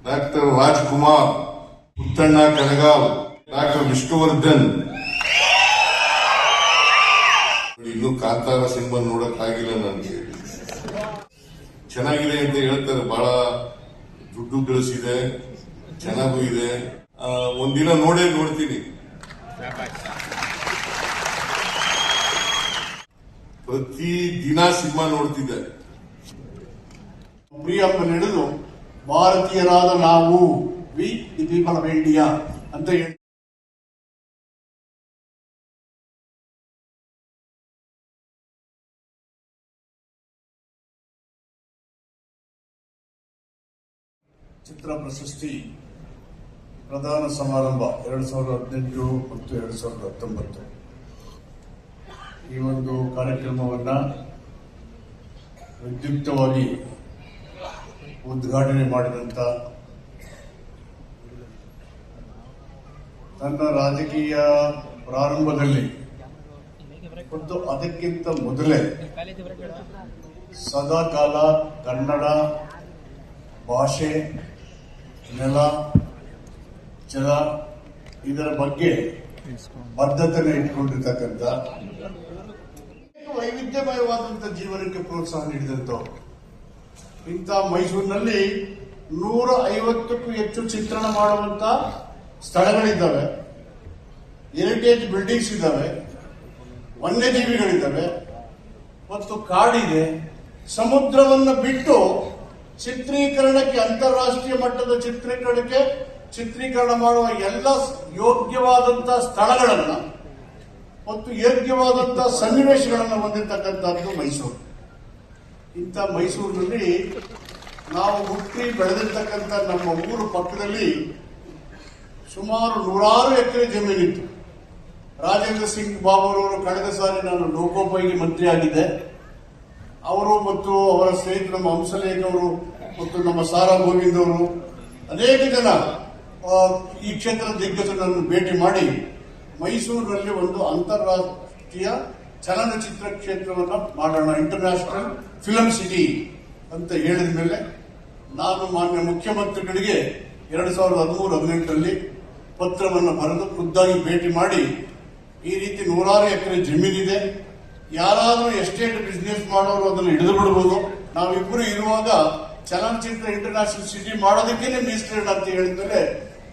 Doctor Rajkumar, Puttanna Kanagal, doctor Vishnuvardhan. ಇನ್ನೂ Kantara cinema ನೋಡಕ್ ಆಗಿಲ್ಲ ನನಗೆ. ಚೆನ್ನಾಗಿದೆ ಅಂತ ಹೇಳ್ತಾರೆ, ಬಹಳ ದುಡ್ಡು ಗಳಿಸಿದೆ, ಚೆನ್ನಾಗೂ ಇದೆ. ಒಂದಿನ ನೋಡ್ತೀನಿ. ಪ್ರತಿ ದಿನ ಸಿನಿಮಾ ನೋಡ್ತಿದ್ದೆ. ಪ್ರಿಯಪ್ಪ ನಡೆದು ಭಾರತೀಯರಾದ ನಾವು V the people of India ಅಂತ ಹೇಳಿ ಚಿತ್ರ ಪ್ರಶಸ್ತಿ ಪ್ರದಾನ ಸಮಾರಂಭ 2018 ಮತ್ತು 2019 ಈ ಒಂದು ಕಾರ್ಯಕ್ರಮವನ್ನು ವಿದ್ಯುಕ್ತವಾಗಿ ಉದ್ಘಾಟನೆ ಮಾಡಿದಂಥ ತನ್ನ ರಾಜಕೀಯ ಪ್ರಾರಂಭದಲ್ಲಿ ಮತ್ತು ಅದಕ್ಕಿಂತ ಮೊದಲೇ ಸದಾಕಾಲ ಕನ್ನಡ ಭಾಷೆ, ನೆಲ, ಜಲ ಇದರ ಬಗ್ಗೆ ಬದ್ಧತೆಯನ್ನು ಇಟ್ಕೊಂಡಿರ್ತಕ್ಕಂಥ ವೈವಿಧ್ಯಮಯವಾದಂಥ ಜೀವನಕ್ಕೆ ಪ್ರೋತ್ಸಾಹ ನೀಡಿದಂಥವ್ರು. ಇಂಥ ಮೈಸೂರಿನಲ್ಲಿ 150ಕ್ಕೂ ಹೆಚ್ಚು ಚಿತ್ರಣ ಮಾಡುವಂತ ಸ್ಥಳಗಳಿದ್ದಾವೆ, ಹೆರಿಟೇಜ್ ಬಿಲ್ಡಿಂಗ್ಸ್ ಇದ್ದಾವೆ, ವನ್ಯಜೀವಿಗಳಿದ್ದಾವೆ ಮತ್ತು ಕಾಡಿದೆ. ಸಮುದ್ರವನ್ನು ಬಿಟ್ಟು ಚಿತ್ರೀಕರಣಕ್ಕೆ, ಅಂತಾರಾಷ್ಟ್ರೀಯ ಮಟ್ಟದ ಚಿತ್ರೀಕರಣ ಮಾಡುವ ಎಲ್ಲ ಯೋಗ್ಯವಾದಂತಹ ಸ್ಥಳಗಳನ್ನು ಮತ್ತು ಯೋಗ್ಯವಾದಂತಹ ಸನ್ನಿವೇಶಗಳನ್ನು ಹೊಂದಿರತಕ್ಕಂಥದ್ದು ಮೈಸೂರು. ಇಂಥ ಮೈಸೂರಿನಲ್ಲಿ ನಾವು ಹುಟ್ಟಿ ಬೆಳೆದಿರ್ತಕ್ಕಂಥ ನಮ್ಮ ಊರು ಪಕ್ಕದಲ್ಲಿ ಸುಮಾರು 100 ಎಕರೆ ಜಮೀನಿತ್ತು. ರಾಜೇಂದ್ರ ಸಿಂಗ್ ಬಾಬುರವರು ಕಳೆದ ಸಾರಿ ನಾನು ಲೋಕೋಪಯೋಗಿ ಮಂತ್ರಿ ಆಗಿದ್ದೆ. ಅವರು ಮತ್ತು ಅವರ ಸ್ನೇಹಿತರು ನಮ್ಮ ಹಂಸಲೇಖ ಅವರು ಮತ್ತು ನಮ್ಮ ಸಾರಾ ಗೋವಿಂದ್ ಅವರು ಅನೇಕ ಜನ ಈ ಕ್ಷೇತ್ರದ ದಿಗ್ಗಜರನ್ನು ಭೇಟಿ ಮಾಡಿ ಮೈಸೂರಿನಲ್ಲಿ ಒಂದು ಅಂತಾರಾಷ್ಟ್ರೀಯ ಚಲನಚಿತ್ರ ಕ್ಷೇತ್ರವನ್ನು ಮಾಡೋಣ, ಇಂಟರ್ನ್ಯಾಷನಲ್ ಫಿಲಂ ಸಿಟಿ ಅಂತ ಹೇಳಿದ ಮೇಲೆ ನಾನು ಮಾನ್ಯ ಮುಖ್ಯಮಂತ್ರಿಗಳಿಗೆ 2013-18ರಲ್ಲಿ ಪತ್ರವನ್ನು ಬರೆದು ಖುದ್ದಾಗಿ ಭೇಟಿ ಮಾಡಿ ಈ ರೀತಿ 100 ಎಕರೆ ಜಮೀನಿದೆ, ಯಾರಾದರೂ ಎಸ್ಟೇಟ್ ಬಿಸ್ನೆಸ್ ಮಾಡೋರು ಅದನ್ನು ಹಿಡಿದು ಬಿಡಬಹುದು, ನಾವಿಬ್ಬರು ಇರುವಾಗ ಚಲನಚಿತ್ರ ಇಂಟರ್ನ್ಯಾಷನಲ್ ಸಿಟಿ ಮಾಡೋದಕ್ಕೇನೆ ಮೀಸಲಿಡ ಅಂತ ಹೇಳಿದ್ಮೇಲೆ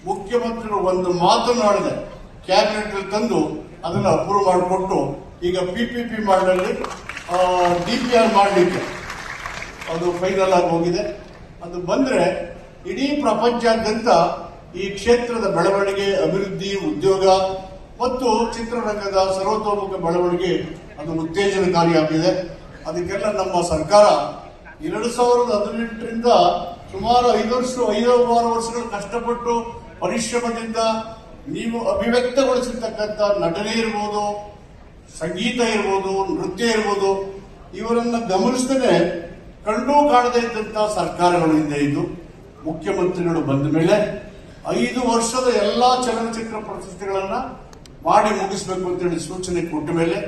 ಮುಖ್ಯಮಂತ್ರಿಗಳು ಒಂದು ಮಾತನ್ನು ಆಡಿದೆ, ಕ್ಯಾಬಿನೆಟ್ ಅಲ್ಲಿ ತಂದು ಅದನ್ನು ಅಪ್ರೂವ್ ಮಾಡಿಕೊಟ್ಟು ಈಗ PPP ಮಾಡಲಿ DPR ಮಾಡಲಿಕ್ಕೆ ಅದು ಫೈನಲ್ ಆಗಿ ಹೋಗಿದೆ. ಅದು ಬಂದ್ರೆ ಇಡೀ ಪ್ರಪಂಚಾದ್ಯಂತ ಈ ಕ್ಷೇತ್ರದ ಬೆಳವಣಿಗೆ, ಅಭಿವೃದ್ಧಿ, ಉದ್ಯೋಗ ಮತ್ತು ಚಿತ್ರರಂಗದ ಸರ್ವತೋಮುಖ ಬೆಳವಣಿಗೆ ಅದು ಉತ್ತೇಜನಕಾರಿಯಾಗಿದೆ. ಅದಕ್ಕೆಲ್ಲ ನಮ್ಮ ಸರ್ಕಾರ 2018ರಿಂದ ಸುಮಾರು 5-6 ವರ್ಷಗಳು ಕಷ್ಟಪಟ್ಟು ಪರಿಶ್ರಮದಿಂದ ನೀವು ಅಭಿವ್ಯಕ್ತಗೊಳಿಸಿರ್ತಕ್ಕಂಥ ನಟನೆ ಇರ್ಬೋದು, ಸಂಗೀತ ಇರ್ಬೋದು, ನೃತ್ಯ ಇರ್ಬೋದು, ಇವರನ್ನ ಗಮನಿಸದೇ ಕಂಡು ಕಾಣದೇ ಇದ್ದಂತಹ ಸರ್ಕಾರಗಳು ಹಿಂದೆ ಇದ್ದು ಮುಖ್ಯಮಂತ್ರಿಗಳು ಬಂದ ಮೇಲೆ 5 ವರ್ಷದ ಎಲ್ಲಾ ಚಲನಚಿತ್ರ ಪ್ರಶಸ್ತಿಗಳನ್ನ ಮಾಡಿ ಮುಗಿಸಬೇಕು ಅಂತೇಳಿ ಸೂಚನೆ ಕೊಟ್ಟ ಮೇಲೆ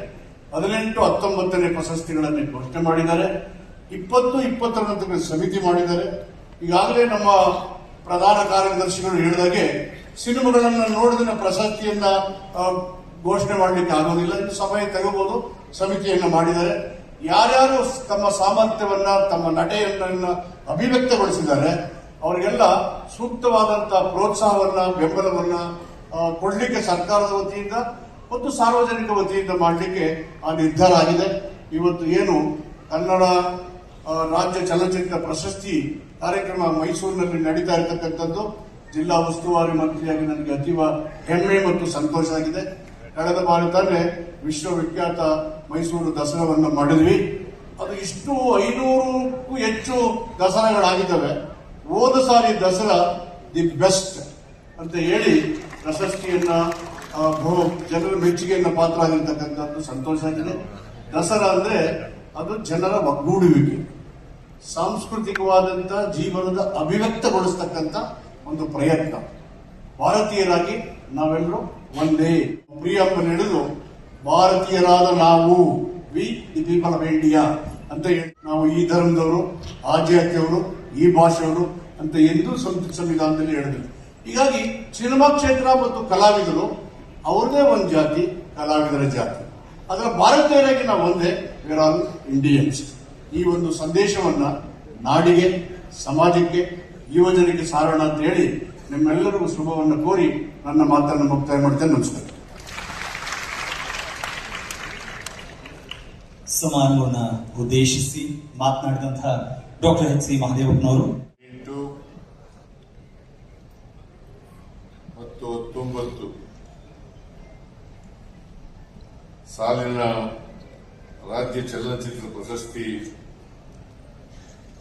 18-19ನೇ ಪ್ರಶಸ್ತಿಗಳನ್ನು ಘೋಷಣೆ ಮಾಡಿದ್ದಾರೆ. 20-21ರ ಸಮಿತಿ ಮಾಡಿದ್ದಾರೆ. ಈಗಾಗಲೇ ನಮ್ಮ ಪ್ರಧಾನ ಕಾರ್ಯದರ್ಶಿಗಳು ಹೇಳಿದಾಗೆ ಸಿನಿಮಾಗಳನ್ನ ನೋಡಿದ ಪ್ರಶಸ್ತಿಯನ್ನ ಘೋಷಣೆ ಮಾಡಲಿಕ್ಕೆ ಆಗೋದಿಲ್ಲ, ಇನ್ನು ಸಮಯ ತೆಗೆಬಹುದು. ಸಮಿತಿಯನ್ನ ಮಾಡಿದ್ದಾರೆ. ಯಾರ್ಯಾರು ತಮ್ಮ ಸಾಮರ್ಥ್ಯವನ್ನ, ತಮ್ಮ ನಟೆಯನ್ನ ಅಭಿವ್ಯಕ್ತಗೊಳಿಸಿದ್ದಾರೆ ಅವರಿಗೆಲ್ಲ ಸೂಕ್ತವಾದಂತಹ ಪ್ರೋತ್ಸಾಹವನ್ನ, ಬೆಂಬಲವನ್ನ ಕೊಡಲಿಕ್ಕೆ ಸರ್ಕಾರದ ವತಿಯಿಂದ ಮತ್ತು ಸಾರ್ವಜನಿಕ ವತಿಯಿಂದ ಮಾಡಲಿಕ್ಕೆ ಆ ನಿರ್ಧಾರ ಆಗಿದೆ. ಇವತ್ತು ಏನು ಕನ್ನಡ ರಾಜ್ಯ ಚಲನಚಿತ್ರ ಪ್ರಶಸ್ತಿ ಕಾರ್ಯಕ್ರಮ ಮೈಸೂರಿನಲ್ಲಿ ನಡೀತಾ ಇರತಕ್ಕಂಥದ್ದು ಜಿಲ್ಲಾ ಉಸ್ತುವಾರಿ ಮಂತ್ರಿಯಾಗಿ ನನಗೆ ಅತೀವ ಹೆಮ್ಮೆ ಮತ್ತು ಸಂತೋಷ ಆಗಿದೆ. ಕಳೆದ ಬಾರಿ ತಾನೇ ವಿಶ್ವವಿಖ್ಯಾತ ಮೈಸೂರು ದಸರಾವನ್ನು ಮಾಡಿದ್ವಿ. ಅದು ಇಷ್ಟು 500ಕ್ಕೂ ಹೆಚ್ಚು ದಸರಾಗಳಾಗಿದ್ದಾವೆ. ಹೋದ ಸಾರಿ ದಸರಾ ದಿ ಬೆಸ್ಟ್ ಅಂತ ಹೇಳಿ ಪ್ರಶಸ್ತಿಯನ್ನ ಜನರ ಮೆಚ್ಚುಗೆಯನ್ನ ಪಾತ್ರ ಆಗಿರ್ತಕ್ಕಂಥದ್ದು ಸಂತೋಷ ಆಗಿದೆ. ದಸರಾ ಅಂದ್ರೆ ಅದು ಜನರ ಒಗ್ಗೂಡುವಿಕೆ, ಸಾಂಸ್ಕೃತಿಕವಾದಂತ ಜೀವನದ ಅಭಿವ್ಯಕ್ತಗೊಳಿಸ್ತಕ್ಕಂಥ ಒಂದು ಪ್ರಯತ್ನ. ಭಾರತೀಯರಾಗಿ ನಾವೆಲ್ಲರೂ ಒಂದೇ. ಪ್ರಿಯಪ್ಪ ನಡೆದು ಭಾರತೀಯರಾದ ನಾವು V the people of India ಅಂತ ಹೇಳಿ ನಾವು ಈ ಧರ್ಮದವರು, ಆ ಜಾತಿಯವರು, ಈ ಭಾಷೆಯವರು, ಅಂತ ಎಂದೂ ಸಂವಿಧಾನದಲ್ಲಿ ಹೇಳಿದ್ರು. ಹೀಗಾಗಿ ಸಿನಿಮಾ ಕ್ಷೇತ್ರ ಮತ್ತು ಕಲಾವಿದರು ಅವ್ರದೇ ಒಂದು ಜಾತಿ, ಕಲಾವಿದರ ಜಾತಿ. ಅದರ ಭಾರತೀಯರಾಗಿ ನಾವು ಒಂದೇ, ವೇರ್ ಆಲ್ ಇಂಡಿಯನ್ಸ್. ಈ ಒಂದು ಸಂದೇಶವನ್ನ ನಾಡಿಗೆ, ಸಮಾಜಕ್ಕೆ, ಯುವಜನರಿಗೆ ಸಾರೋಣ ಅಂತ ಹೇಳಿ ನಿಮ್ಮೆಲ್ಲರಿಗೂ ಶುಭವನ್ನು ಕೋರಿ ನನ್ನ ಮಾತನ್ನು ಮುಕ್ತಾಯ ಮಾಡ್ತೇನೆ. ನಮಸ್ಕಾರ. ಸಮಾರಂಭವನ್ನು ಉದ್ದೇಶಿಸಿ ಮಾತನಾಡಿದಂತಹ ಡಾಕ್ಟರ್ ಎಚ್ ಸಿ ಮಹದೇವಪ್ಪನವರು 8 ಮತ್ತು 19 ಸಾಲಿನ ರಾಜ್ಯ ಚಲನಚಿತ್ರ ಪ್ರಶಸ್ತಿ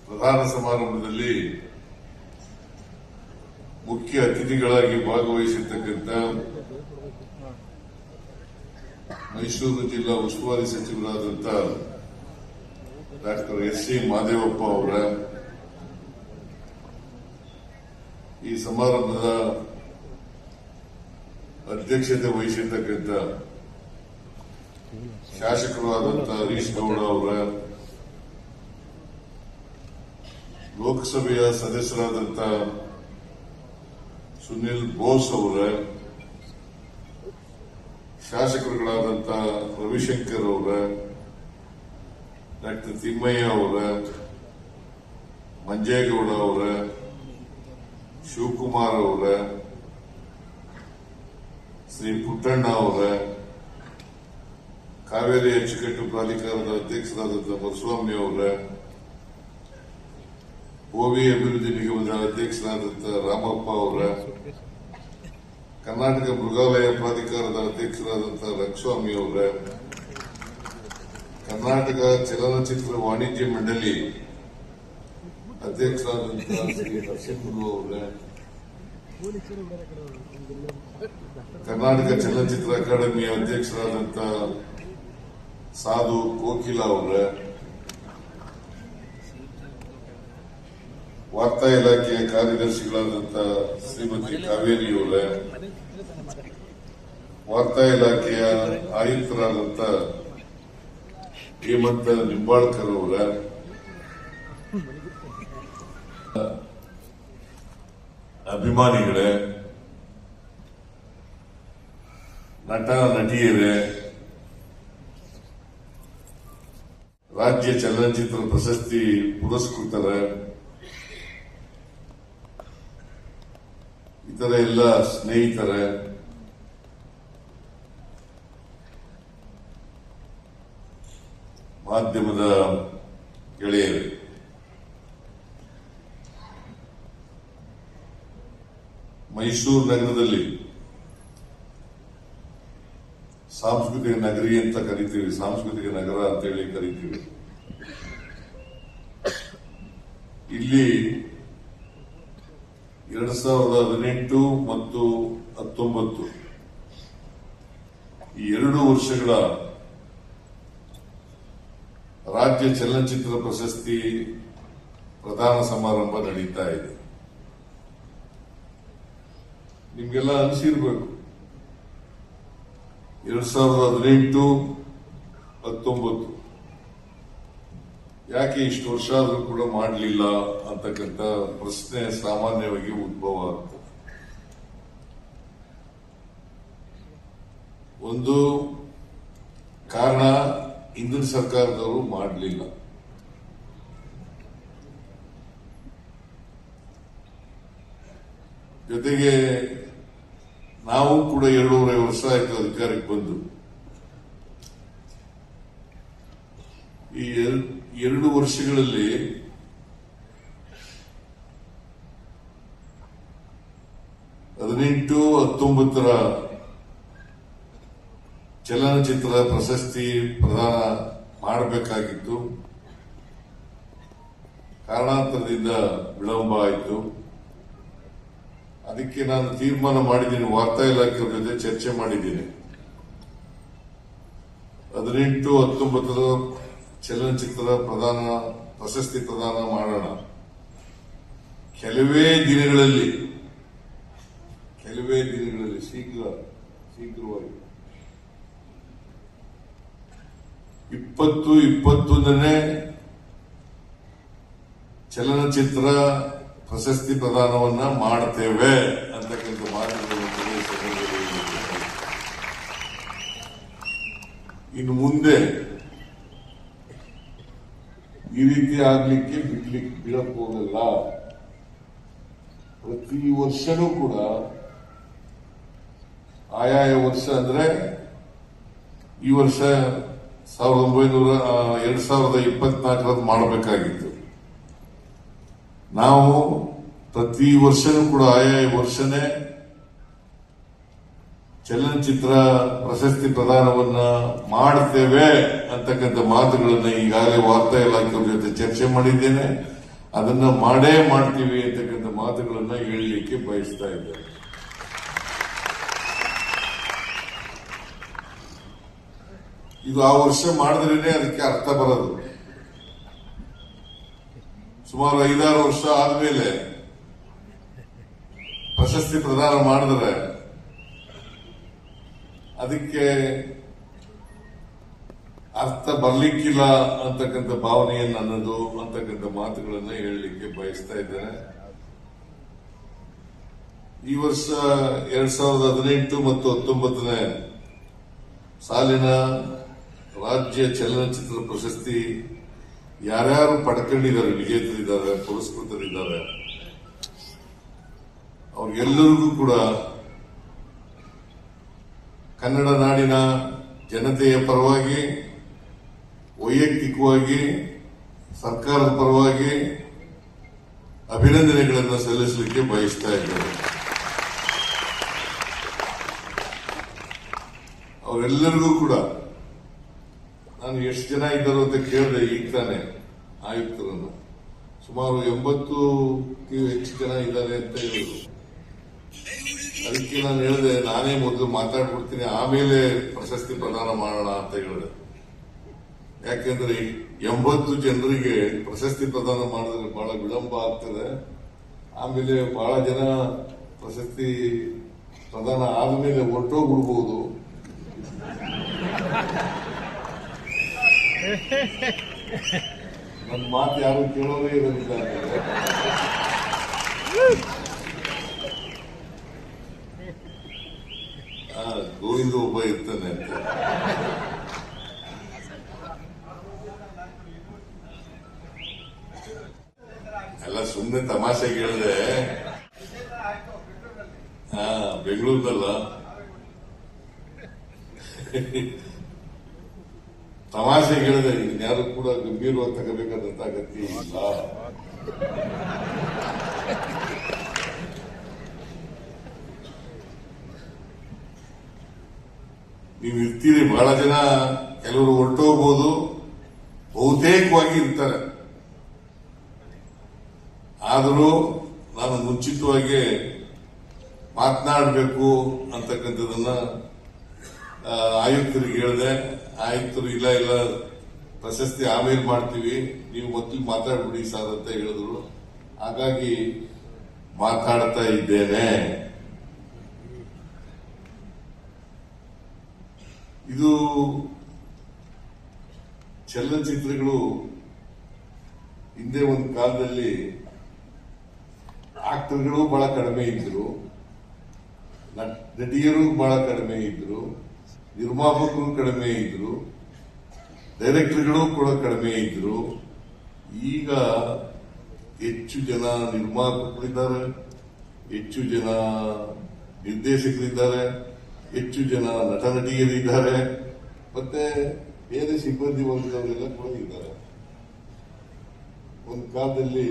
ಪ್ರಧಾನ ಸಮಾರಂಭದಲ್ಲಿ ಮುಖ್ಯ ಅತಿಥಿಗಳಾಗಿ ಭಾಗವಹಿಸಿರ್ತಕ್ಕಂಥ ಮೈಸೂರು ಜಿಲ್ಲಾ ಉಸ್ತುವಾರಿ ಸಚಿವರಾದಂಥ ಡಾಕ್ಟರ್ ಎಸ್ ಸಿ ಮಹದೇವಪ್ಪ ಅವರ, ಈ ಸಮಾರಂಭದ ಅಧ್ಯಕ್ಷತೆ ವಹಿಸಿರ್ತಕ್ಕಂಥ ಶಾಸಕರು ಆದಂಥ ಹರೀಶ್ ಗೌಡ ಅವರ, ಲೋಕಸಭೆಯ ಸದಸ್ಯರಾದಂಥ ಸುನಿಲ್ ಬೋಸ್ ಅವರ, ಶಾಸಕರುಗಳಾದಂಥ ರವಿಶಂಕರ್ ಅವರ, ಡಾಕ್ಟರ್ ತಿಮ್ಮಯ್ಯ ಅವರ, ಮಂಜೇಗೌಡ ಅವರ, ಶಿವಕುಮಾರ್ ಅವರ, ಶ್ರೀ ಪುಟ್ಟಣ್ಣ ಅವರ, ಕಾವೇರಿ ಅಚ್ಚುಕಟ್ಟು ಪ್ರಾಧಿಕಾರದ ಅಧ್ಯಕ್ಷರಾದಂಥ ಮರುಸ್ವಾಮಿ ಅವರ, ಓವಿ ಅಭಿವೃದ್ಧಿ ನಿಗಮದ ಅಧ್ಯಕ್ಷರಾದಂಥ ರಾಮಪ್ಪ ಅವರ, ಕರ್ನಾಟಕ ಮೃಗಾಲಯ ಪ್ರಾಧಿಕಾರದ ಅಧ್ಯಕ್ಷರಾದಂಥ ರಂಗಸ್ವಾಮಿ ಅವರ, ಕರ್ನಾಟಕ ಚಲನಚಿತ್ರ ವಾಣಿಜ್ಯ ಮಂಡಳಿ ಅಧ್ಯಕ್ಷರಾದಂಥ ಶ್ರೀ ನರಸಿಂಹರು ಅವರ, ಕರ್ನಾಟಕ ಚಲನಚಿತ್ರ ಅಕಾಡೆಮಿಯ ಅಧ್ಯಕ್ಷರಾದಂಥ ಸಾಧು ಕೋಕಿಲ ಅವರ, ವಾರ್ತಾ ಇಲಾಖೆಯ ಕಾರ್ಯದರ್ಶಿಗಳಾದಂಥ ಶ್ರೀಮತಿ ಕಾವೇರಿ ಅವರ, ವಾರ್ತಾ ಇಲಾಖೆಯ ಆಯುಕ್ತರಾದಂಥ ಹೇಮಂತ ನಿಂಬಾಳ್ಕರ್ ಅವರ, ಅಭಿಮಾನಿಗಳೇ, ನಟ ನಟಿಯರೇ, ರಾಜ್ಯ ಚಲನಚಿತ್ರ ಪ್ರಶಸ್ತಿ ಪುರಸ್ಕೃತರ, ಇತರ ಎಲ್ಲ ಸ್ನೇಹಿತರೆ, ಮಾಧ್ಯಮದ ಗೆಳೆಯರು, ಮೈಸೂರು ನಗರದಲ್ಲಿ ಸಾಂಸ್ಕೃತಿಕ ನಗರಿ ಅಂತ ಕರಿತೀವಿ, ಸಾಂಸ್ಕೃತಿಕ ನಗರ ಅಂತೇಳಿ ಕರಿತೀವಿ. ಇಲ್ಲಿ 2018 ಮತ್ತು 19 ಈ 2 ವರ್ಷಗಳ ರಾಜ್ಯ ಚಲನಚಿತ್ರ ಪ್ರಶಸ್ತಿ ಪ್ರಧಾನ ಸಮಾರಂಭ ನಡೀತಾ ಇದೆ. ನಿಮ್ಗೆಲ್ಲ ಅನಿಸಿರ್ಬೇಕು, 2018, 19 ಯಾಕೆ ಇಷ್ಟು ವರ್ಷ ಆದ್ರೂ ಕೂಡ ಮಾಡಲಿಲ್ಲ ಅಂತಕ್ಕಂಥ ಪ್ರಶ್ನೆ ಸಾಮಾನ್ಯವಾಗಿ ಉದ್ಭವ ಆಗ್ತದೆ. ಒಂದು ಕಾರಣ, ಹಿಂದಿನ ಸರ್ಕಾರದವರು ಮಾಡಲಿಲ್ಲ. ಜೊತೆಗೆ ನಾವು ಕೂಡ 2.5 ವರ್ಷ ಆಯ್ತು ಅಧಿಕಾರಕ್ಕೆ ಬಂದು. ಈ 2 ವರ್ಷಗಳಲ್ಲಿ ಹದಿನೆಂಟು 19 ಚಲನಚಿತ್ರ ಪ್ರಶಸ್ತಿ ಪ್ರದಾನ ಮಾಡಬೇಕಾಗಿತ್ತು. ಕಾರಣಾಂತರದಿಂದ ವಿಳಂಬ ಆಯಿತು. ಅದಕ್ಕೆ ನಾನು ತೀರ್ಮಾನ ಮಾಡಿದ್ದೀನಿ, ವಾರ್ತಾ ಇಲಾಖೆಯ ಜೊತೆ ಚರ್ಚೆ ಮಾಡಿದ್ದೀನಿ. 18, 19 ಚಲನಚಿತ್ರ ಪ್ರಶಸ್ತಿ ಪ್ರದಾನ ಮಾಡೋಣ. ಕೆಲವೇ ದಿನಗಳಲ್ಲಿ ಶೀಘ್ರವಾಗಿ 20, 21ನೇ ಚಲನಚಿತ್ರ ಪ್ರಶಸ್ತಿ ಪ್ರದಾನವನ್ನ ಮಾಡ್ತೇವೆ ಅಂತಕ್ಕಂಥ ಮಾತುಗಳನ್ನು ಪ್ರದೇಶದಲ್ಲಿ ಇನ್ನು ಮುಂದೆ ಈ ರೀತಿ ಆಗ್ಲಿಕ್ಕೆ ಬಿಡಕ್ ಹೋಗಲ್ಲ. ಪ್ರತಿ ವರ್ಷನೂ ಕೂಡ ಆಯಾಯ ವರ್ಷ ಅಂದ್ರೆ ಈ ವರ್ಷ 2024 ಮಾಡಬೇಕಾಗಿತ್ತು. ನಾವು ಪ್ರತಿ ವರ್ಷನೂ ಕೂಡ ಆಯಾಯ ವರ್ಷನೇ ಚಲನಚಿತ್ರ ಪ್ರಶಸ್ತಿ ಪ್ರದಾನವನ್ನ ಮಾಡ್ತೇವೆ ಅಂತಕ್ಕಂಥ ಮಾತುಗಳನ್ನ ಈಗಾಗಲೇ ವಾರ್ತಾ ಇಲಾಖೆಯವ್ರ ಜೊತೆ ಚರ್ಚೆ ಮಾಡಿದ್ದೇನೆ. ಅದನ್ನ ಮಾಡೇ ಮಾಡ್ತೀವಿ ಅಂತಕ್ಕಂಥ ಮಾತುಗಳನ್ನ ಹೇಳಲಿಕ್ಕೆ ಬಯಸ್ತಾ ಇದ್ದೇನೆ. ಇದು ಆ ವರ್ಷ ಮಾಡಿದ್ರೇನೆ ಅದಕ್ಕೆ ಅರ್ಥ ಬರೋದು. ಸುಮಾರು 5-6 ವರ್ಷ ಆದ್ಮೇಲೆ ಪ್ರಶಸ್ತಿ ಪ್ರದಾನ ಮಾಡಿದ್ರೆ ಅದಕ್ಕೆ ಅರ್ಥ ಬರ್ಲಿಕ್ಕಿಲ್ಲ ಅಂತಕ್ಕಂಥ ಭಾವನೆಯನ್ನು ನನ್ನದು ಅಂತಕ್ಕಂಥ ಮಾತುಗಳನ್ನ ಹೇಳಲಿಕ್ಕೆ ಬಯಸ್ತಾ ಇದ್ದೇನೆ. ಈ ವರ್ಷ 2018 ಮತ್ತು 19ನೇ ಸಾಲಿನ ರಾಜ್ಯ ಚಲನಚಿತ್ರ ಪ್ರಶಸ್ತಿ ಯಾರ್ಯಾರು ಪಡ್ಕೊಂಡಿದ್ದಾರೆ, ವಿಜೇತರಿದ್ದಾರೆ, ಪುರಸ್ಕೃತರಿದ್ದಾರೆ, ಅವ್ರಿಗೆಲ್ಲರಿಗೂ ಕೂಡ ಕನ್ನಡ ನಾಡಿನ ಜನತೆಯ ಪರವಾಗಿ, ವೈಯಕ್ತಿಕವಾಗಿ, ಸರ್ಕಾರದ ಪರವಾಗಿ ಅಭಿನಂದನೆಗಳನ್ನು ಸಲ್ಲಿಸಲಿಕ್ಕೆ ಬಯಸ್ತಾ ಇದ್ದಾರೆ. ಅವರೆಲ್ಲರಿಗೂ ಕೂಡ ನಾನು ಎಷ್ಟು ಜನ ಇದ್ದರು ಅಂತ ಕೇಳಿದೆ ಈಗ ತಾನೆ ಆಯುಕ್ತರನ್ನು. ಸುಮಾರು 80ಕ್ಕೂ ಹೆಚ್ಚು ಜನ ಇದ್ದಾರೆ ಅಂತ ಹೇಳಿದ್ರು. ಅದಕ್ಕೆ ನಾನು ಹೇಳಿದೆ, ನಾನೇ ಮೊದಲು ಮಾತಾಡ್ಬಿಡ್ತೀನಿ, ಆಮೇಲೆ ಪ್ರಶಸ್ತಿ ಪ್ರದಾನ ಮಾಡೋಣ ಅಂತ ಹೇಳಿದೆ. ಯಾಕೆಂದ್ರೆ 80 ಜನರಿಗೆ ಪ್ರಶಸ್ತಿ ಪ್ರದಾನ ಮಾಡಿದ್ರೆ ಬಹಳ ವಿಳಂಬ ಆಗ್ತದೆ. ಆಮೇಲೆ ಬಹಳ ಜನ ಪ್ರಶಸ್ತಿ ಪ್ರದಾನ ಆದ್ಮೇಲೆ ಹೊರಟೋಗ್ಬಿಡ್ಬೋದು. ನನ್ನ ಮಾತು ಯಾರು ಕೇಳೋರೇ ಇರೋದಿಲ್ಲ. ಗೋವಿಂದ ಒಬ್ಬ ಇರ್ತಾನೆ ಅಂತ. ಎಲ್ಲ ಸುಮ್ಮನೆ ತಮಾಷೆಗೆ ಹೇಳಿದೆ. ಬೆಂಗಳೂರಿನಲ್ಲ, ತಮಾಷೆಗೆ ಹೇಳಿದೆ. ಯಾರು ಕೂಡ ಗಂಭೀರವಾಗಿ ತಗೋಬೇಕಾದಂತ ಅಗತ್ಯ ಇಲ್ಲ. ನೀವು ಇರ್ತೀರಿ, ಬಹಳ ಜನ, ಕೆಲವರು ಹೊರಟೋಗ್ಬೋದು, ಬಹುತೇಕವಾಗಿ ಇರ್ತಾರೆ. ಆದರೂ ನಾನು ಮುಂಚಿತವಾಗಿ ಮಾತನಾಡಬೇಕು ಅಂತಕ್ಕಂಥದನ್ನ ಆಯುಕ್ತರಿಗೆ ಹೇಳಿದೆ. ಆಯುಕ್ತರು ಇಲ್ಲ ಪ್ರಶಸ್ತಿ ಆಮೇಲೆ ಮಾಡ್ತೀವಿ, ನೀವು ಮೊದಲು ಮಾತಾಡ್ಬಿಡಿ ಸರ್ ಅಂತ ಹೇಳಿದ್ರು. ಹಾಗಾಗಿ ಮಾತಾಡ್ತಾ ಇದ್ದೇನೆ. ಇದು ಚಲನಚಿತ್ರಗಳು ಹಿಂದೆ ಒಂದು ಕಾಲದಲ್ಲಿ ಆಕ್ಟರ್ಗಳು ಬಹಳ ಕಡಿಮೆ ಇದ್ರು, ನಟಿಯರು ಬಹಳ ಕಡಿಮೆ ಇದ್ರು, ನಿರ್ಮಾಪಕರು ಕಡಿಮೆ ಇದ್ರು, ಡೈರೆಕ್ಟರ್ಗಳು ಕೂಡ ಕಡಿಮೆ ಇದ್ರು. ಈಗ ಹೆಚ್ಚು ಜನ ನಿರ್ಮಾಪಕರಿದ್ದಾರೆ, ಹೆಚ್ಚು ಜನ ನಿರ್ದೇಶಕರಿದ್ದಾರೆ, ಹೆಚ್ಚು ಜನ ನಟ ನಟಿಯರಿದ್ದಾರೆ, ಮತ್ತೆ ಬೇರೆ ಸಿಬ್ಬಂದಿ ವರ್ಗದವರೆಲ್ಲ ಕೂಡ ಇದ್ದಾರೆ. ಒಂದು ಕಾಲದಲ್ಲಿ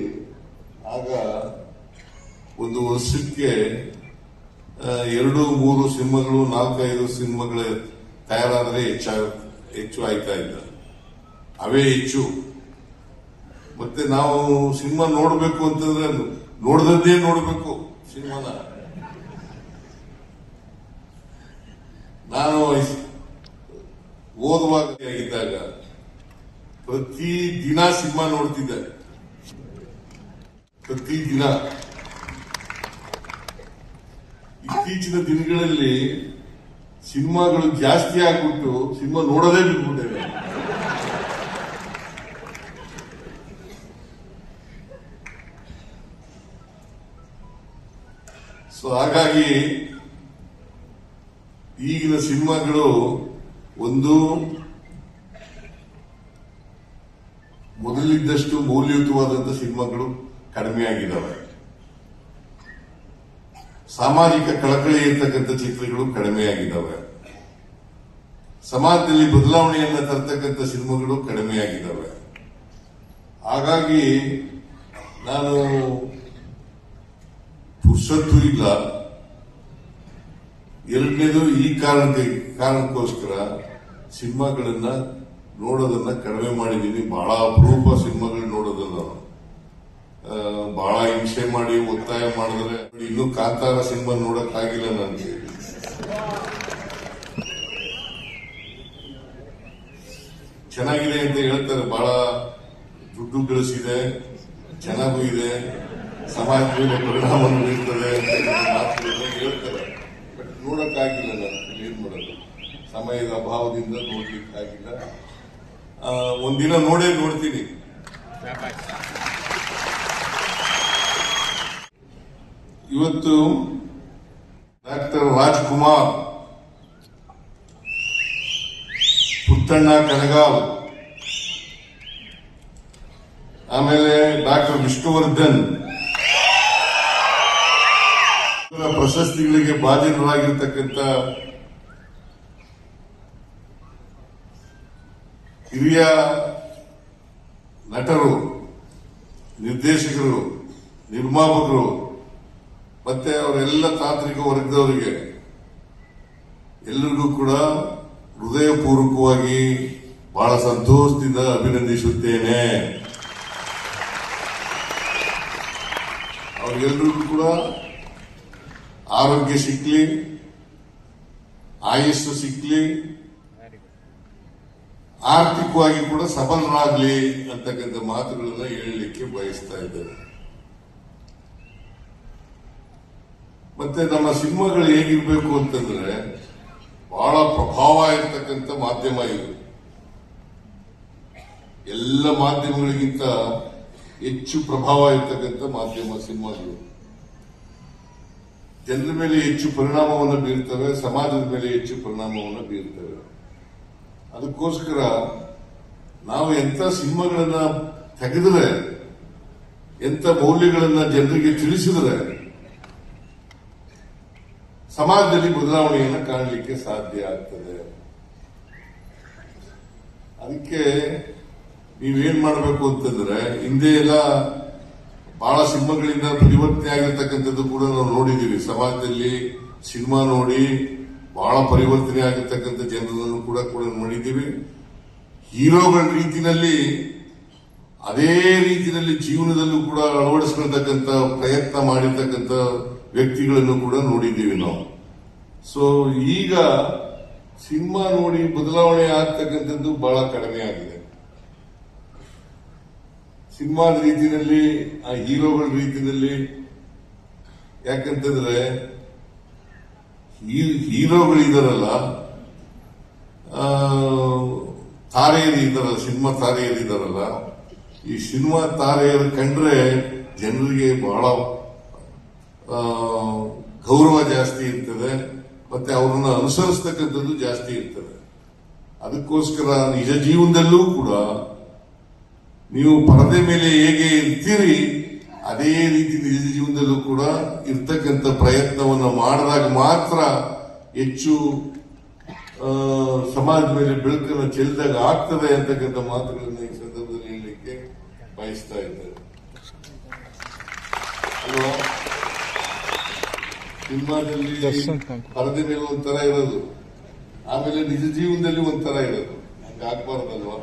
ಆಗ ಒಂದು ವರ್ಷಕ್ಕೆ 2-3 ಸಿನಿಮಾಗಳು, 4-5 ಸಿನಿಮಾಗಳು ತಯಾರಾದರೆ ಹೆಚ್ಚು ಆಯ್ತಾ ಇದ್ದ, ಅವೇ ಹೆಚ್ಚು. ಮತ್ತೆ ನಾವು ಸಿನಿಮಾ ನೋಡಬೇಕು ಅಂತಂದ್ರೆ ನೋಡ್ದದ್ದೇ ನೋಡಬೇಕು ಸಿನಿಮಾನ. ನಾನು ಓದುವಾಗ ಆಗಿದ್ದಾಗ ಪ್ರತಿ ದಿನ ಸಿನಿಮಾ ನೋಡ್ತಿದ್ದೆ, ಪ್ರತಿ ದಿನ. ಇತ್ತೀಚಿನ ದಿನಗಳಲ್ಲಿ ಸಿನಿಮಾಗಳು ಜಾಸ್ತಿ ಆಗ್ಬಿಟ್ಟು ಸಿನಿಮಾ ನೋಡೋದೇ ಬಿಟ್ಬಿಟ್ಟೇವೆ. ಸೊ ಹಾಗಾಗಿ ಈಗಿನ ಸಿನಿಮಾಗಳು ಒಂದು ಮೊದಲಿದ್ದಷ್ಟು ಮೌಲ್ಯಯುತವಾದಂತಹ ಸಿನಿಮಾಗಳು ಕಡಿಮೆ ಆಗಿದ್ದಾವೆ. ಸಾಮಾಜಿಕ ಕಳಕಳಿ ಇರ್ತಕ್ಕಂಥ ಚಿತ್ರಗಳು ಕಡಿಮೆ ಆಗಿದ್ದಾವೆ. ಸಮಾಜದಲ್ಲಿ ಬದಲಾವಣೆಯನ್ನ ತರ್ತಕ್ಕಂಥ ಸಿನಿಮಾಗಳು ಕಡಿಮೆ ಆಗಿದ್ದಾವೆ. ಹಾಗಾಗಿ ನಾನು ಪುರ್ಸತ್ತು ಇಲ್ಲ. ಎರಡನೇದು ಈ ಕಾರಣಕ್ಕೋಸ್ಕರ ಸಿನಿಮಾಗಳನ್ನ ನೋಡೋದನ್ನ ಕಡಿಮೆ ಮಾಡಿದ್ದೀನಿ. ಬಹಳ ಅಪರೂಪ ಸಿನಿಮಾಗಳು ನೋಡೋದನ್ನ ಬಹಳ ಹಿಂಸೆ ಮಾಡಿ ಒತ್ತಾಯ ಮಾಡಿದ್ರೆ ಇನ್ನೂ ಕಾಂತಾರ ಸಿನಿಮಾ ನೋಡಕ್ ಆಗಿಲ್ಲ ನನಗೆ. ಚೆನ್ನಾಗಿದೆ ಅಂತ ಹೇಳ್ತಾರೆ, ಬಹಳ ದುಡ್ಡು ಗಳಿಸಿದೆ, ಚೆನ್ನಾಗೂ ಇದೆ, ಸಮಾಜದ ಮೇಲೆ ಪರಿಣಾಮ ಬೀರ್ತದೆ ಅಂತ ಮಾತುಗಳನ್ನ ಹೇಳ್ತಾರೆ. ಬಟ್ ನೋಡಕ್ಕಾಗಿಲ್ಲ ನನಗೆ. ಏನ್ ಮಾಡೋದು, ಸಮಯದ ಅಭಾವದಿಂದ ನೋಡ್ಲಿಕ್ಕಾಗಿಲ್ಲ. ಒಂದಿನ ನೋಡ್ತೀನಿ. ಇವತ್ತು ಡಾಕ್ಟರ್ ರಾಜ್ಕುಮಾರ್, ಪುಟ್ಟಣ್ಣ ಕಣಗಾಲ್, ಆಮೇಲೆ ಡಾಕ್ಟರ್ ವಿಷ್ಣುವರ್ಧನ್ ಪ್ರಶಸ್ತಿಗಳಿಗೆ ಭಾಜನರಾಗಿರ್ತಕ್ಕಂಥ ಹಿರಿಯ ನಟರು, ನಿರ್ದೇಶಕರು, ನಿರ್ಮಾಪಕರು ಮತ್ತೆ ಅವರೆಲ್ಲ ತಾಂತ್ರಿಕ ವರ್ಗದವರಿಗೆ ಎಲ್ಲರಿಗೂ ಕೂಡ ಹೃದಯಪೂರ್ವಕವಾಗಿ ಬಹಳ ಸಂತೋಷದಿಂದ ಅಭಿನಂದಿಸುತ್ತೇನೆ. ಅವರಿಗೆಲ್ಲರಿಗೂ ಕೂಡ ಆರೋಗ್ಯ ಸಿಕ್ಲಿ, ಆಯುಸ್ಸು ಸಿಕ್ಲಿ, ಆರ್ಥಿಕವಾಗಿ ಕೂಡ ಸಬಲರಾಗ್ಲಿ ಅಂತಕ್ಕಂಥ ಮಾತುಗಳನ್ನ ಹೇಳಲಿಕ್ಕೆ ಬಯಸ್ತಾ ಇದ್ದಾರೆ. ಮತ್ತೆ ನಮ್ಮ ಸಿನಿಮಾಗಳು ಹೇಗಿರ್ಬೇಕು ಅಂತಂದ್ರೆ ಬಹಳ ಪ್ರಭಾವ ಇರತಕ್ಕಂಥ ಮಾಧ್ಯಮ ಇದು. ಎಲ್ಲ ಮಾಧ್ಯಮಗಳಿಗಿಂತ ಹೆಚ್ಚು ಪ್ರಭಾವ ಇರತಕ್ಕಂಥ ಮಾಧ್ಯಮ ಸಿನಿಮಾಗಳು. ಜನರ ಮೇಲೆ ಹೆಚ್ಚು ಪರಿಣಾಮವನ್ನು ಬೀರ್ತವೆ, ಸಮಾಜದ ಮೇಲೆ ಹೆಚ್ಚು ಪರಿಣಾಮವನ್ನು ಬೀರ್ತವೆ. ಅದಕ್ಕೋಸ್ಕರ ನಾವು ಎಂಥ ಸಿನಿಮಾಗಳನ್ನ ತೆಗೆದ್ರೆ, ಎಂಥ ಮೌಲ್ಯಗಳನ್ನ ಜನರಿಗೆ ತಿಳಿಸಿದ್ರೆ ಸಮಾಜದಲ್ಲಿ ಬದಲಾವಣೆಯನ್ನು ಕಾಣಲಿಕ್ಕೆ ಸಾಧ್ಯ ಆಗ್ತದೆ. ಅದಕ್ಕೆ ನೀವೇನ್ ಮಾಡಬೇಕು ಅಂತಂದ್ರೆ, ಹಿಂದೆ ಎಲ್ಲ ಬಹಳ ಸಿನಿಮಾಗಳಿಂದ ಪರಿವರ್ತನೆ ಆಗಿರ್ತಕ್ಕಂಥದ್ದು ಕೂಡ ನಾವು ನೋಡಿದ್ದೀವಿ. ಸಮಾಜದಲ್ಲಿ ಸಿನಿಮಾ ನೋಡಿ ಬಹಳ ಪರಿವರ್ತನೆ ಆಗಿರ್ತಕ್ಕಂಥ ಜನರನ್ನು ಕೂಡ ನೋಡಿದ್ದೀವಿ. ಹೀರೋಗಳ ರೀತಿಯಲ್ಲಿ ಅದೇ ರೀತಿಯಲ್ಲಿ ಜೀವನದಲ್ಲೂ ಕೂಡ ಅಳವಡಿಸ್ಕೊಳ್ತಕ್ಕಂಥ ಪ್ರಯತ್ನ ಮಾಡಿರ್ತಕ್ಕಂಥ ವ್ಯಕ್ತಿಗಳನ್ನು ಕೂಡ ನೋಡಿದ್ದೀವಿ ನಾವು. ಸೊ ಈಗ ಸಿನಿಮಾ ನೋಡಿ ಬದಲಾವಣೆ ಆಗ್ತಕ್ಕಂಥದ್ದು ಬಹಳ ಕಡಿಮೆ ಆಗಿದೆ. ಸಿನಿಮಾದ ರೀತಿಯಲ್ಲಿ, ಆ ಹೀರೋಗಳ ರೀತಿಯಲ್ಲಿ. ಯಾಕಂತಂದ್ರೆ ಹೀರೋಗಳಿದಾರಲ್ಲ, ತಾರೆಯರಿದ್ದಾರಲ್ಲ, ಸಿನಿಮಾ ತಾರೆಯರಿದ್ದಾರಲ್ಲ, ಈ ಸಿನಿಮಾ ತಾರೆಯರು ಕಂಡ್ರೆ ಜನರಿಗೆ ಬಹಳ ಗೌರವ ಜಾಸ್ತಿ ಇರ್ತದೆ, ಮತ್ತೆ ಅವರನ್ನು ಅನುಸರಿಸ್ತಕ್ಕಂಥದ್ದು ಜಾಸ್ತಿ ಇರ್ತದೆ. ಅದಕ್ಕೋಸ್ಕರ ನಿಜ ಜೀವನದಲ್ಲೂ ಕೂಡ ನೀವು ಪರದೆ ಮೇಲೆ ಹೇಗೆ ಇರ್ತೀರಿ ಅದೇ ರೀತಿ ನಿಜ ಜೀವನದಲ್ಲೂ ಕೂಡ ಇರ್ತಕ್ಕಂಥ ಪ್ರಯತ್ನವನ್ನು ಮಾಡಿದಾಗ ಮಾತ್ರ ಹೆಚ್ಚು ಸಮಾಜದ ಮೇಲೆ ಬೆಳಕನ್ನು ಚೆಲ್ಲಿದಾಗ ಆಗ್ತದೆ ಅಂತಕ್ಕಂಥ ಮಾತುಗಳನ್ನು ಈ ಸಂದರ್ಭದಲ್ಲಿ ಹೇಳಲಿಕ್ಕೆ ಬಯಸ್ತಾ ಇದ್ದಾರೆ. ಅಲ್ವಾ, ಸಿನಿಮಾದಲ್ಲಿ ಪರದೆ ಮೇಲೆ ಒಂಥರ ಇರೋದು, ಆಮೇಲೆ ನಿಜ ಜೀವನದಲ್ಲಿ ಒಂಥರ ಇರೋದು, ಹಂಗಾಗ್ಬಾರ್ದಲ್ವಾ?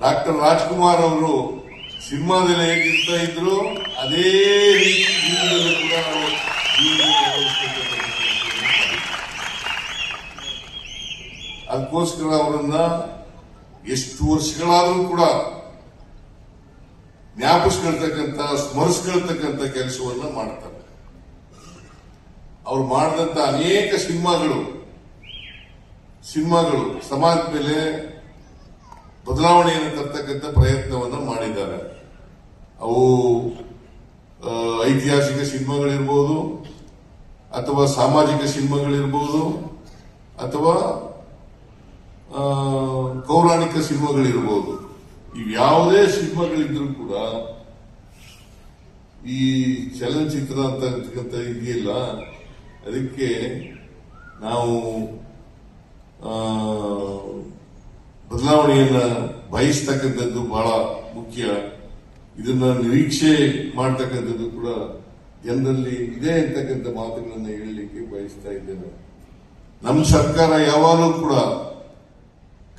ಡಾಕ್ಟರ್ ರಾಜ್ಕುಮಾರ್ ಅವರು ಸಿನಿಮಾದಲ್ಲಿ ಹೇಗಿರ್ತಾ ಇದ್ರು ಅದೇ ರೀತಿ ಜೀವನದಲ್ಲೂ ಕೂಡ ನಾವು ಅದಕ್ಕೋಸ್ಕರ ಅವರನ್ನ ಎಷ್ಟು ವರ್ಷಗಳಾದರೂ ಕೂಡ ಜ್ಞಾಪಿಸ್ಕೊಳ್ತಕ್ಕಂಥ, ಸ್ಮರಿಸ್ಕೊಳ್ತಕ್ಕಂಥ ಕೆಲಸವನ್ನ ಮಾಡ್ತಾರೆ. ಅವ್ರು ಮಾಡಿದಂತ ಅನೇಕ ಸಿನಿಮಾಗಳು ಸಮಾಜದ ಮೇಲೆ ಬದಲಾವಣೆಯನ್ನು ತರ್ತಕ್ಕಂಥ ಪ್ರಯತ್ನವನ್ನು ಮಾಡಿದ್ದಾರೆ. ಅವು ಐತಿಹಾಸಿಕ ಸಿನಿಮಾಗಳಿರ್ಬೋದು, ಅಥವಾ ಸಾಮಾಜಿಕ ಸಿನಿಮಾಗಳಿರ್ಬೋದು, ಅಥವಾ ಪೌರಾಣಿಕ ಸಿನಿಮಾಗಳಿರ್ಬೋದು. ಇವ್ಯಾವುದೇ ಸಿನಿಮಾಗಳಿದ್ರೂ ಕೂಡ ಈ ಚಲನಚಿತ್ರ ಅಂತಕ್ಕಂಥ ಇದೆಯಲ್ಲ, ಅದಕ್ಕೆ ನಾವು ಬದಲಾವಣೆಯನ್ನ ಬಯಸ್ತಕ್ಕಂಥದ್ದು ಬಹಳ ಮುಖ್ಯ. ಇದನ್ನ ನಿರೀಕ್ಷೆ ಮಾಡ್ತಕ್ಕಂಥದ್ದು ಕೂಡ ಜನರಲ್ಲಿ ಇದೆ ಅಂತಕ್ಕಂಥ ಮಾತುಗಳನ್ನು ಹೇಳಲಿಕ್ಕೆ ಬಯಸ್ತಾ ಇದ್ದೇನೆ. ನಮ್ಮ ಸರ್ಕಾರ ಯಾವಾಗಲೂ ಕೂಡ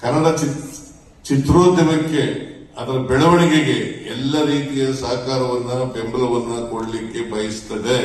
ಕನ್ನಡ ಚಿತ್ರೋದ್ಯಮಕ್ಕೆ, ಅದರ ಬೆಳವಣಿಗೆಗೆ ಎಲ್ಲ ರೀತಿಯ ಸಹಕಾರವನ್ನ, ಬೆಂಬಲವನ್ನ ಕೊಡಲಿಕ್ಕೆ ಬಯಸ್ತದೆ.